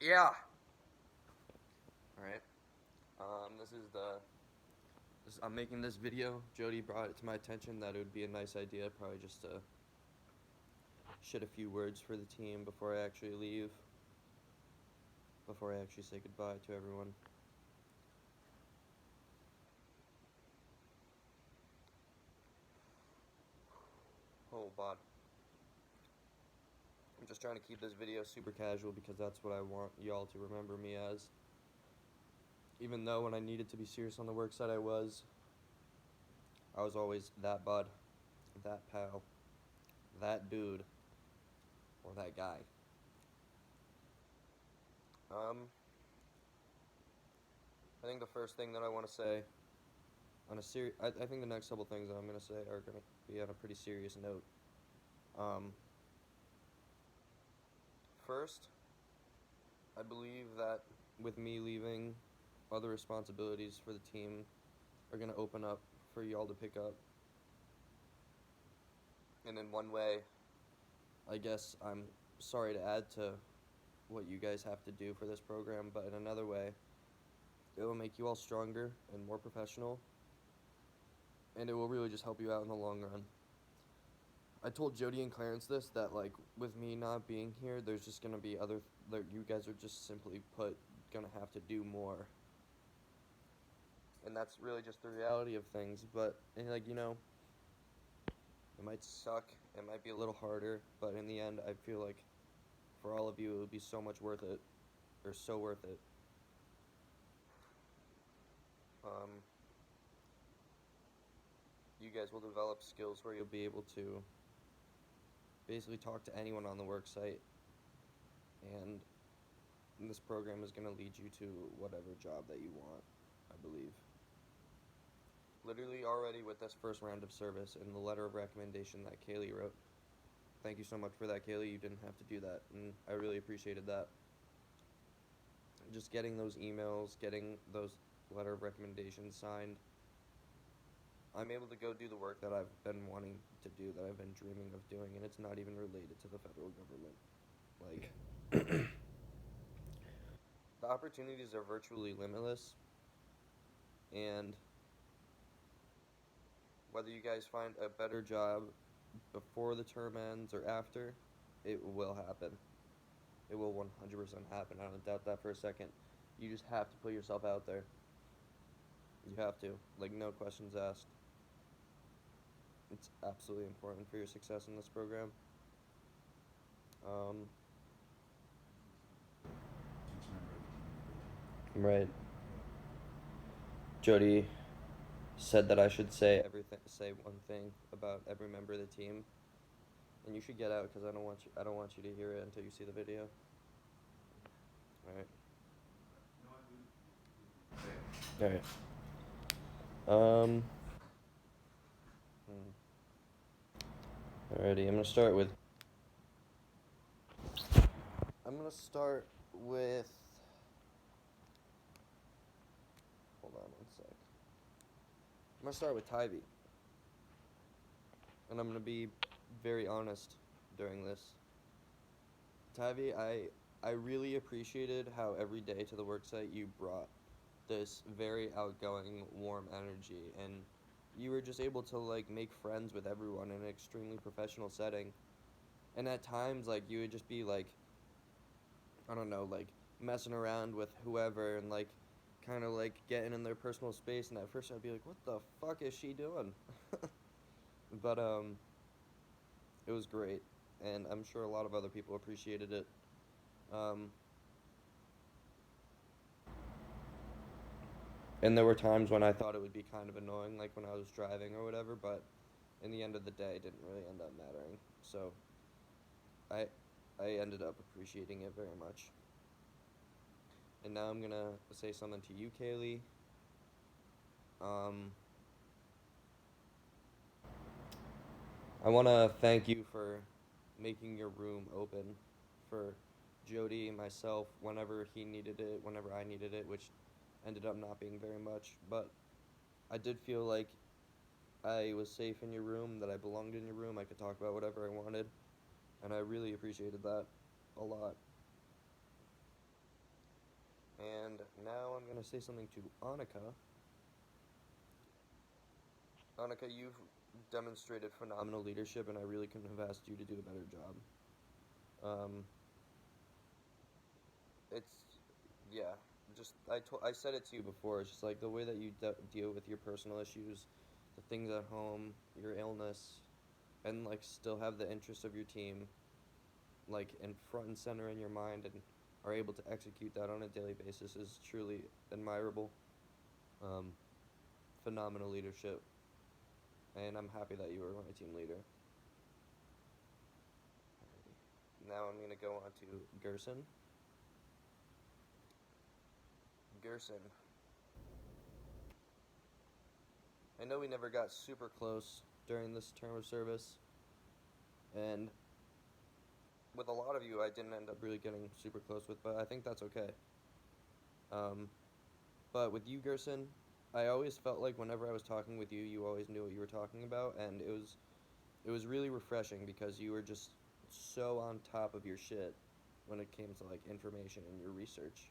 Yeah. All right. I'm making this video. Jody brought it to my attention that it would be a nice idea, probably just to shit a few words for the team before I actually leave. Before I actually say goodbye to everyone. Oh, God. I'm just trying to keep this video super casual because that's what I want y'all to remember me as. Even though when I needed to be serious on the work site, I was always that bud, that pal, that dude, or that guy. I think the first thing that I want to say on a I think the next couple things that I'm gonna say are gonna be on a pretty serious note. Um, First, I believe that with me leaving, other responsibilities for the team are gonna open up for y'all to pick up. And in one way, I guess I'm sorry to add to what you guys have to do for this program, but in another way, it will make you all stronger and more professional, and it will really just help you out in the long run. I told Jody and Clarence this, that like with me not being here, there's just gonna be you guys are just simply put gonna have to do more, and that's really just the reality of things. But and like it might suck, it might be a little harder, but in the end, I feel like for all of you, it would be so much worth it, or so worth it. Um, you guys will develop skills where you'll be able to basically talk to anyone on the work site, and this program is going to lead you to whatever job that you want, I believe. Literally already with this first round of service and the letter of recommendation that Kaylee wrote. Thank you so much for that, Kaylee. You didn't have to do that, and I really appreciated that. Just getting those emails, getting those letter of recommendations signed, I'm able to go do the work that I've been wanting to do, that I've been dreaming of doing, and it's not even related to the federal government. Like, the opportunities are virtually limitless, and whether you guys find a better job before the term ends or after, it will happen. It will 100% happen. I don't doubt that for a second. You just have to put yourself out there. You have to. Like, no questions asked. It's absolutely important for your success in this program. Right. Jody said that I should say one thing about every member of the team, and you should get out because I don't want you to hear it until you see the video. All right. All right. Um. Alrighty, I'm gonna start with. Hold on one sec. I'm gonna start with Tybee, and I'm gonna be very honest during this. Tybee, I really appreciated how every day to the worksite you brought this very outgoing, warm energy, and you were just able to like make friends with everyone in an extremely professional setting. And at times, like you would just be like, I don't know, like messing around with whoever and like kind of like getting in their personal space. And at first, I'd be like, what the fuck is she doing? But it was great, and I'm sure a lot of other people appreciated it. Um, and there were times when I thought it would be kind of annoying, like when I was driving or whatever, but in the end of the day, it didn't really end up mattering. So I I ended up appreciating it very much. And now I'm gonna say something to you, Kaylee. Um, I want to thank you for making your room open for Jody and myself whenever he needed it, whenever I needed it, which ended up not being very much. But I did feel like I was safe in your room, that I belonged in your room, I could talk about whatever I wanted, and I really appreciated that a lot. And now I'm going to say something to Annika. Annika, you've demonstrated phenomenal leadership, and I really couldn't have asked you to do a better job. Um, it's, yeah, just I said it to you before. It's just like the way that you deal with your personal issues, the things at home, your illness, and like still have the interest of your team like in front and center in your mind and are able to execute that on a daily basis is truly admirable. Um, Phenomenal leadership, and I'm happy that you were my team leader. Alrighty. Now I'm gonna go on to Gerson. Gerson, I know we never got super close during this term of service, and with a lot of you, I didn't end up really getting super close with, but I think that's okay. Um, but with you, Gerson, I always felt like whenever I was talking with you, you always knew what you were talking about, and it was really refreshing because you were just so on top of your shit when it came to like information and your research.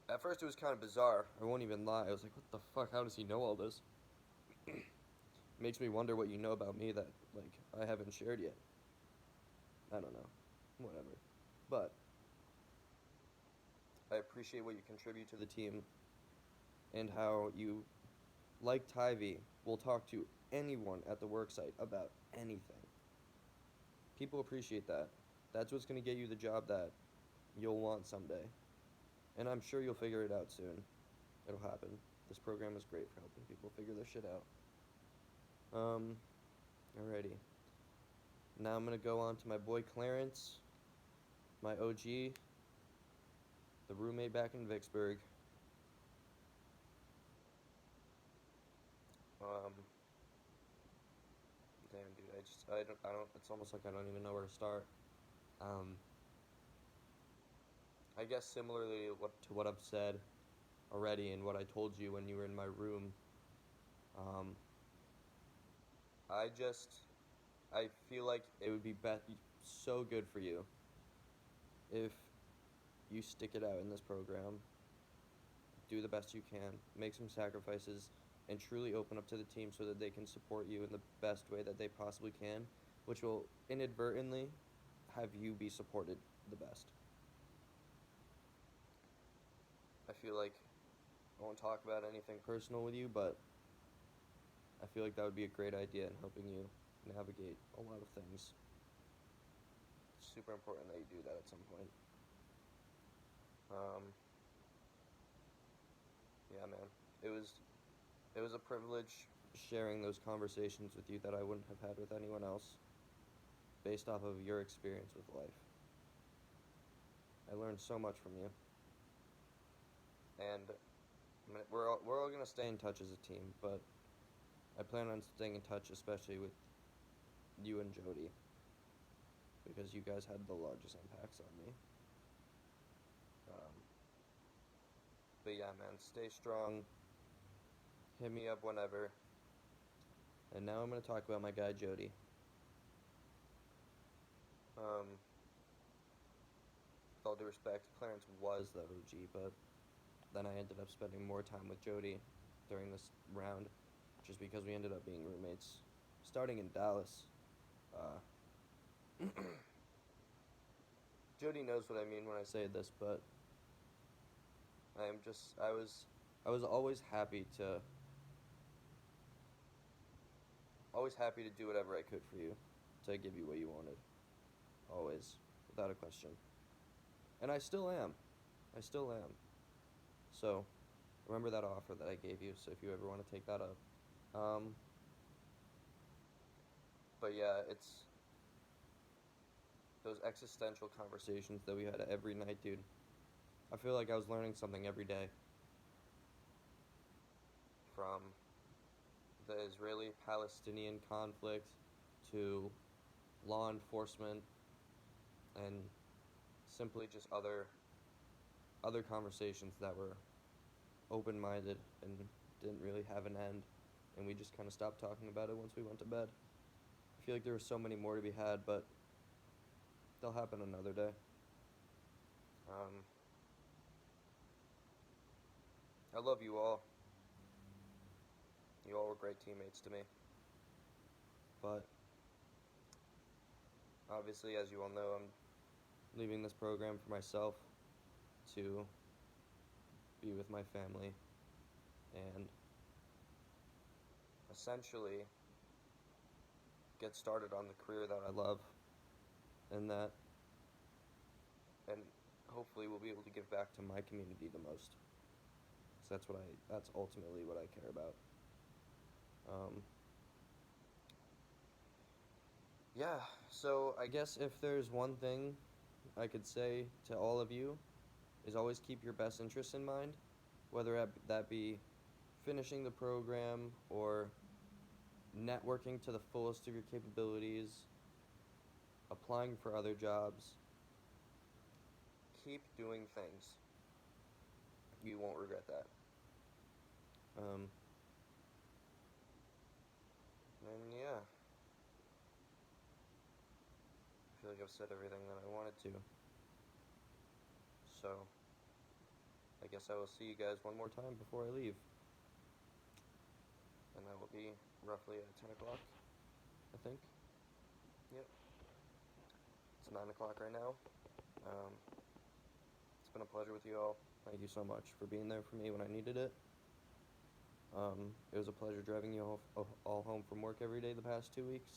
At first, it was kind of bizarre. I won't even lie. I was like, "What the fuck? How does he know all this?" Makes me wonder what you know about me that like I haven't shared yet. I don't know. Whatever. But I appreciate what you contribute to the team and how you, like Tyvee, will talk to anyone at the worksite about anything. People appreciate that. That's what's going to get you the job that you'll want someday. And I'm sure you'll figure it out soon. It'll happen. This program is great for helping people figure their shit out. Alrighty. Now I'm going to go on to my boy Clarence, my OG, the roommate back in Vicksburg. Um, Damn, dude, it's almost like I don't even know where to start. Um, I guess similarly to what I've said already and what I told you when you were in my room, um, I just, I feel like it would be so good for you if you stick it out in this program, do the best you can, make some sacrifices, and truly open up to the team so that they can support you in the best way that they possibly can, which will inadvertently have you be supported the best. I feel like I won't talk about anything personal with you, but I feel like that would be a great idea in helping you navigate a lot of things. It's super important that you do that at some point. Um, yeah, man. It was it was a privilege sharing those conversations with you that I wouldn't have had with anyone else based off of your experience with life. I learned so much from you. And we're all going to stay in touch as a team, but I plan on staying in touch especially with you and Jody because you guys had the largest impacts on me. Um, but yeah, man, stay strong. Hit me up whenever. And now I'm going to talk about my guy Jody. Um, with all due respect, Clarence was the OG, but then I ended up spending more time with Jody during this round just because we ended up being roommates starting in Dallas. Jody knows what I mean when I say this, but I was always happy to do whatever I could for you to give you what you wanted. Always, without a question. And I still am. I still am. So, remember that offer that I gave you, so if you ever want to take that up. Um, but yeah, it's those existential conversations that we had every night, dude. I feel like I was learning something every day from the Israeli Palestinian conflict to law enforcement and simply just other conversations that were open-minded and didn't really have an end, and we just kind of stopped talking about it once we went to bed. I feel like there were so many more to be had, but they'll happen another day. Um, I love you all. You all were great teammates to me. But obviously, as you all know, I'm leaving this program for myself to be with my family and essentially get started on the career that I love and hopefully will be able to give back to my community the most. So that's ultimately what I care about. Um, yeah, so I guess if there's one thing I could say to all of you is always keep your best interests in mind, whether that be finishing the program or networking to the fullest of your capabilities, applying for other jobs. Keep doing things. You won't regret that. And yeah, I feel like I've said everything that I wanted to. So, I guess I will see you guys one more time before I leave. And that will be roughly at 10 o'clock, I think. Yep. It's 9 o'clock right now. It's been a pleasure with you all. Thank you so much for being there for me when I needed it. It was a pleasure driving you all home from work every day the past 2 weeks.